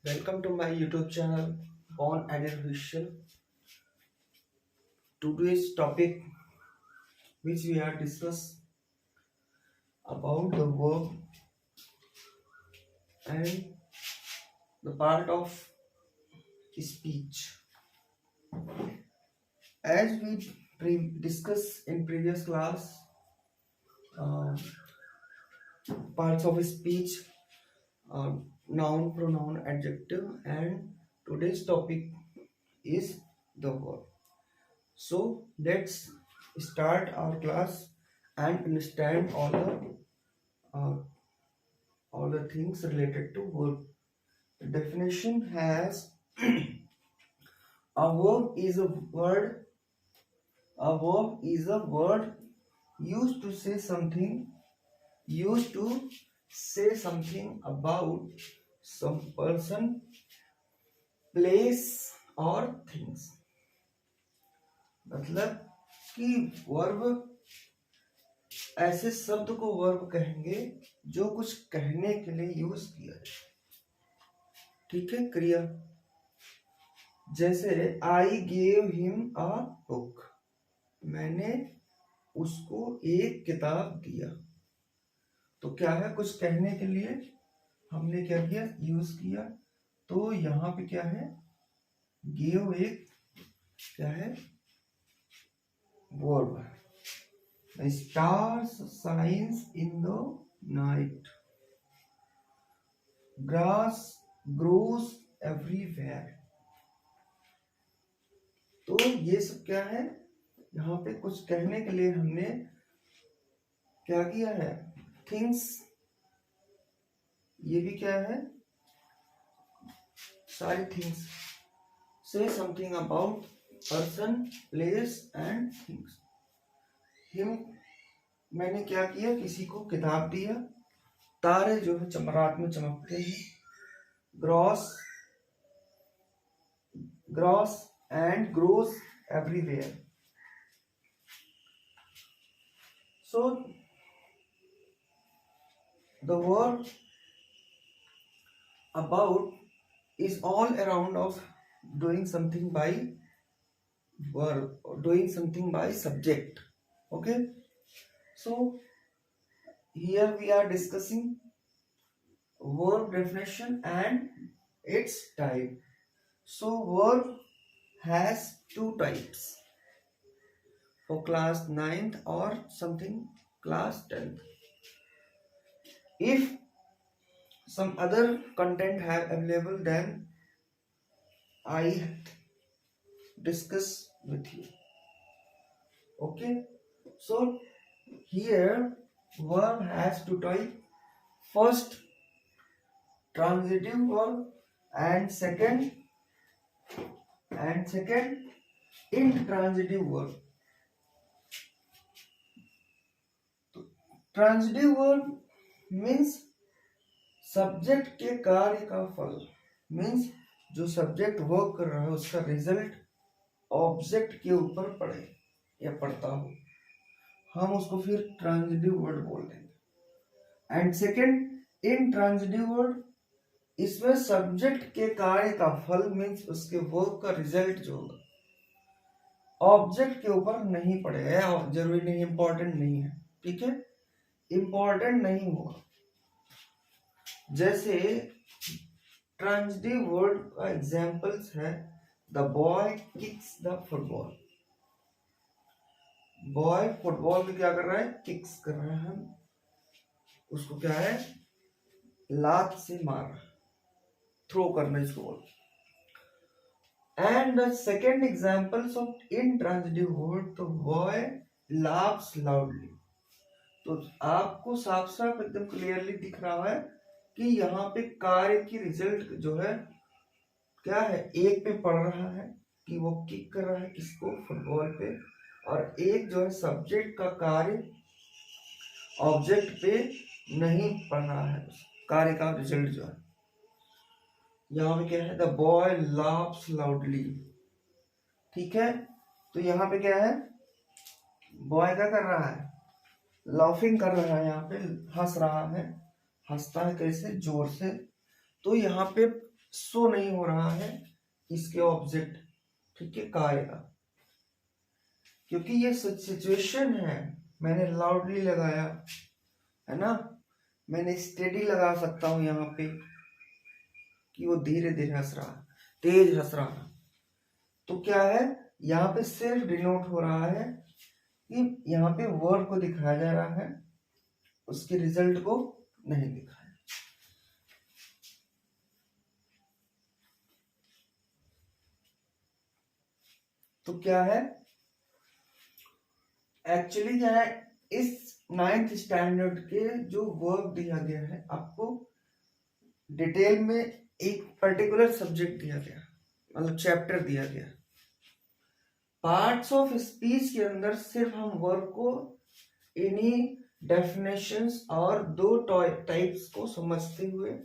Welcome to my YouTube channel Born Education. Today's topic, which we are discuss about the verb and the part of speech. As we discussed in previous class, uh, parts of speech, noun, pronoun, adjective, and today's topic is the verb. So let's start our class and understand uh, all the things related to verb. The definition has a verb is a word. A verb is a word used to say something. Used to say something about some person, place or things. मतलब कि verb ऐसे शब्द को verb कहेंगे जो कुछ कहने के लिए यूज किया जाए। ठीक है, क्रिया। जैसे I gave him a book, मैंने उसको एक किताब दिया। तो क्या है, कुछ कहने के लिए हमने क्या किया, यूज किया। तो यहाँ पे क्या है, गिव एक क्या है, verb. Stars shines in the night, grass grows everywhere. तो ये सब क्या है, यहाँ पे कुछ कहने के लिए हमने क्या किया है, थिंग्स। ये भी क्या है, सारी थिंग्स। से something about person, place and things. Him, मैंने क्या किया, किसी को किताब दिया। तारे जो है रात में चमकते हैं। Gross, gross and grows everywhere. So the word about is all around of doing something by verb, or doing something by subject. Okay, so here we are discussing verb definition and its type. So verb has two types for class 9th or something class 10th. If some other content have available, then I discuss with you. Okay, so here verb has two types. First, transitive verb, and second intransitive verb. Transitive verb means subject के कार्य का फल, means जो subject work कर रहा है उसका result object के ऊपर पड़े या पड़ता हो, हम उसको फिर ट्रांजिटिव वर्ड बोल देंगे। एंड सेकेंड इनट्रांजिटिव वर्ड, इसमें सब्जेक्ट के कार्य का फल मीन्स उसके वर्क का रिजल्ट जो होगा ऑब्जेक्ट के ऊपर नहीं पड़ेगा, और जरूरी नहीं, इंपॉर्टेंट नहीं है। ठीक है, इंपॉर्टेंट नहीं होगा। जैसे ट्रांजिटिव वर्ड का एग्जांपल्स है, the boy kicks the football. Boy football में क्या कर रहा है, किक्स कर रहा है, उसको क्या है, लात से मार रहा है, थ्रो करना इसको बोल। And the second examples of intransitive word, तो बॉय लाफ्स लाउडली। तो आपको साफ साफ एकदम क्लियरली दिख रहा है कि यहाँ पे कार्य की रिजल्ट जो है क्या है, एक पे पड़ रहा है कि वो किक कर रहा है किसको, फुटबॉल पे, और एक जो है सब्जेक्ट का कार्य ऑब्जेक्ट पे नहीं पड़ रहा है, कार्य का रिजल्ट जो है। यहाँ पे क्या है, द बॉय लाफ्स लाउडली। ठीक है, तो यहाँ पे क्या है, बॉय क्या कर रहा है, लाफिंग कर रहा है, यहाँ पे हंस रहा है। हंसता है कैसे, जोर से। तो यहाँ पे शो नहीं हो रहा है इसके ऑब्जेक्ट, ठीक है, कार्य का, क्योंकि ये सिचुएशन है। मैंने लाउडली लगाया है ना, मैंने स्टेडी लगा सकता हूं यहाँ पे कि वो धीरे धीरे हंस रहा, तेज हंस रहा। तो क्या है, यहाँ पे सिर्फ डिनोट हो रहा है कि यहाँ पे वर्ब को दिखाया जा रहा है, उसके रिजल्ट को नहीं दिखाया। तो क्या है, एक्चुअली क्या है, इस 9th स्टैंडर्ड के जो वर्ब दिया गया है आपको डिटेल में, एक पर्टिकुलर सब्जेक्ट दिया गया, मतलब चैप्टर दिया गया। पार्ट्स ऑफ स्पीच के अंदर सिर्फ हम वर्ब को इन्हीं डेफिनेशंस और दो टाइप्स को समझते हुए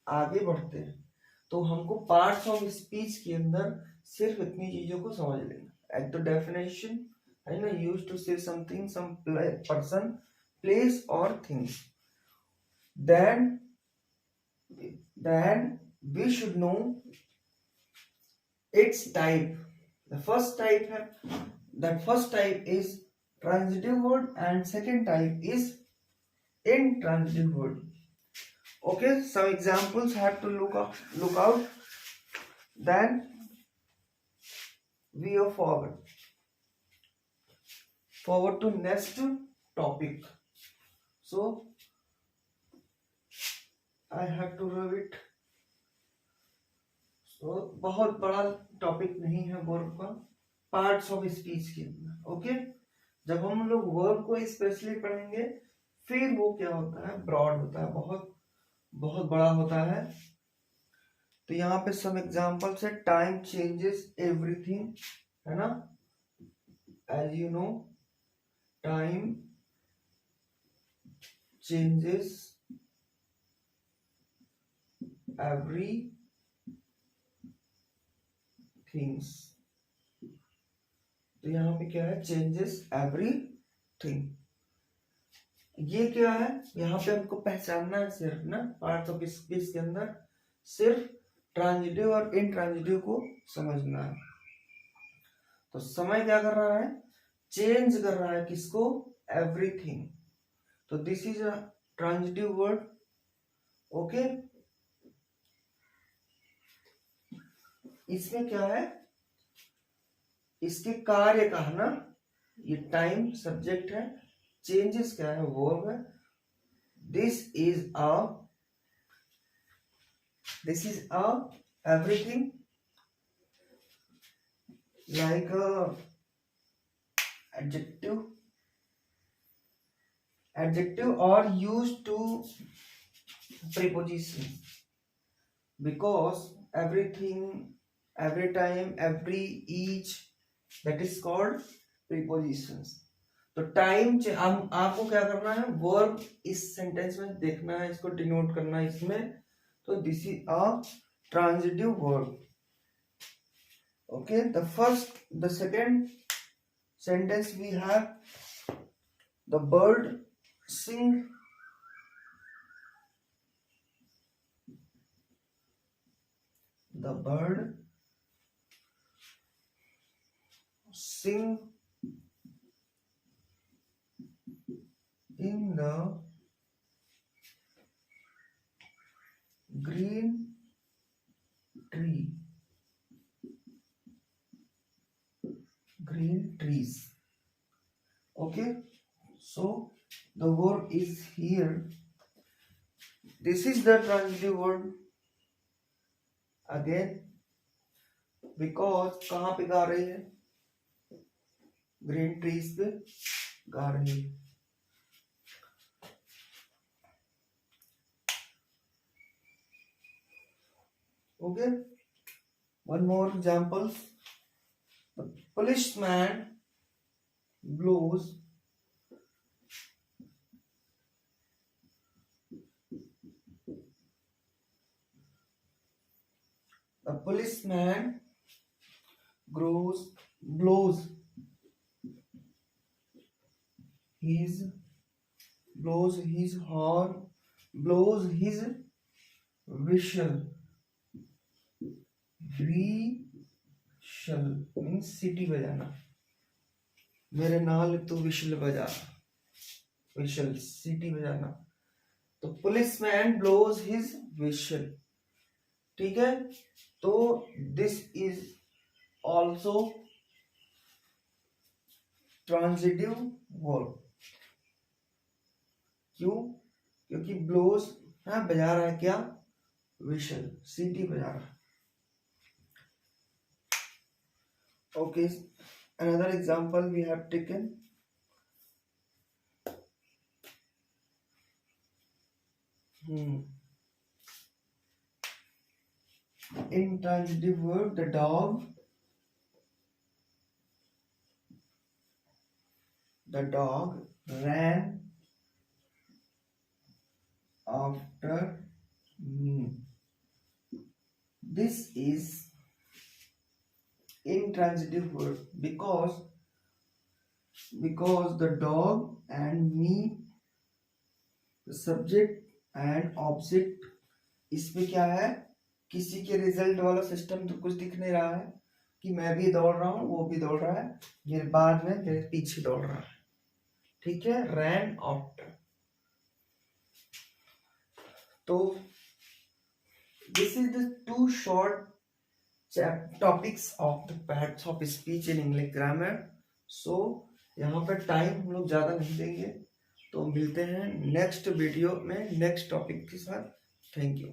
आगे बढ़ते हैं। तो हमको पार्ट्स ऑफ स्पीच के अंदर सिर्फ इतनी चीजों को समझ लेना। एट द डेफिनेशन है ना, use to say something, some person, place और things. then we should know its type. The first type is transitive word and second type is intransitive word. Okay, some examples have to look out. Then we are forward to next topic. So I have to rub it. तो बहुत बड़ा topic नहीं है verb का parts of speech के अंदर। Okay, जब हम लोग वर्ब को स्पेशली पढ़ेंगे फिर वो क्या होता है, ब्रॉड होता है, बहुत बहुत बड़ा होता है। तो यहाँ पे सम एग्जांपल्स है, टाइम चेंजेस एवरीथिंग, है ना, as you know time changes every things. तो यहाँ पे क्या है, चेंजेस एवरीथिंग। ये क्या है, यहाँ पे हमको पहचानना है सिर्फ ना, पार्ट्स ऑफ स्पीच के अंदर सिर्फ ट्रांजिटिव और इनट्रांजिटिव को समझना है। तो समय क्या कर रहा है, चेंज कर रहा है किसको, एवरीथिंग। तो this is a transitive word. Okay, इसमें क्या है, इसके कार्य का है ना, ये टाइम सब्जेक्ट है, चेंजेस क्या है, वर्ब है। This is a everything, like adjective or used to preposition, because everything, every time, every, each, that is called prepositions. तो टाइम हम आपको क्या करना है, वर्ब इस सेंटेंस में देखना है, इसको डिनोट करना है इसमें। तो this is a transitive verb. Okay, the second sentence we have, the bird sing, the bird sing in the green tree, green trees. Okay, so the verb is here. This is the transitive word again, because कहाँ पे गा रही है, green trees पे गा रही है। Okay, one more example. The policeman blows blows his horn, blows his whistle we shall means सीटी बजाना, मेरे नाल तो विशल बजा, विशल सीटी बजाना, तो पुलिसमैन ब्लोज हिज विशल, ठीक है। तो this is also transitive verb, क्यों? क्योंकि ब्लोज है, बजा रहा है क्या? विशल, सीटी बजा रहा है। Okay, another example we have taken, intransitive word, the dog ran after me. This is intransitive word because the dog and me, the subject and object, इसमें क्या है? किसी के रिजल्ट वाला सिस्टम तो कुछ दिख नहीं रहा है कि मैं भी दौड़ रहा हूं, वो भी दौड़ रहा है, मेरे बाद में मेरे पीछे दौड़ रहा है, ठीक है। Ran after. तो this is the 2 short topics of the parts of speech in English grammar. So यहाँ पर टाइम हम लोग ज्यादा नहीं देंगे, तो मिलते हैं नेक्स्ट वीडियो में नेक्स्ट टॉपिक के साथ। Thank you.